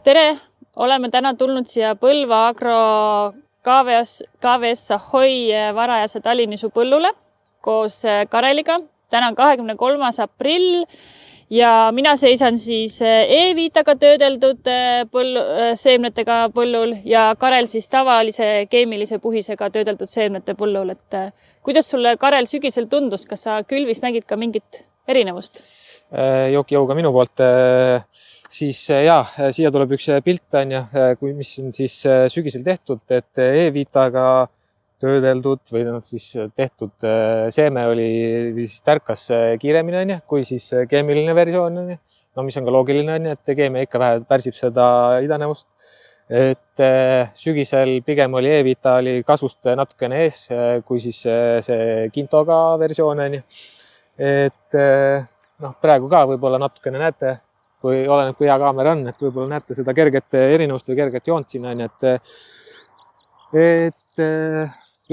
Tere! Oleme täna tulnud siia Põlva Agro KVS Ahoi varajase talinisu põllule koos Kareliga. Täna on 23. aprill ja mina seisan siis E-Vitaga töödeldud seemnetega põllul ja Karel siis tavalise keemilise puhisega töödeldud seemnete põllul. Kuidas sulle, Karel, sügisel tundus? Kas sa külvis nägid ka mingit erinevust? Jooga minu poolt. Siis siia tuleb üks pilt, mis on siis sügisel tehtud, et E-Vitaga töödeldud või siis tehtud seeme siis tärkas kiiremini, kui siis keemiline versioon, mis on ka loogiline, et keemia ikka vähe pärsib seda idanevust. Et sügisel pigem oli E-Vita oli kasvust natukene ees, kui siis see Kintoga versioon. Et praegu ka võib-olla natukene näete, kui oleneb, kui hea kaamera on, et võib-olla näete seda kerget erinevust või kerget joont siin. Et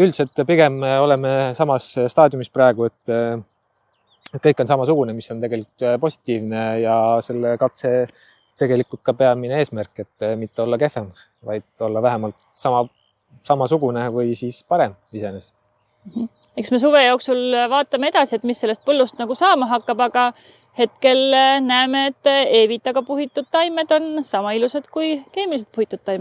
üldiselt pigem oleme samas staadiumis praegu, et kõik on samasugune, mis on tegelikult positiivne ja selle katse tegelikult ka peamine eesmärk, et mitte olla kehvem, vaid olla vähemalt samasugune või siis parem iseenesest. Eks me suve jooksul vaatame edasi, et mis sellest põllust nagu saama hakkab, aga hetkel näeme, et E-Vitaga puhitud taimed on sama ilusad kui keemiliselt puhitud taimed.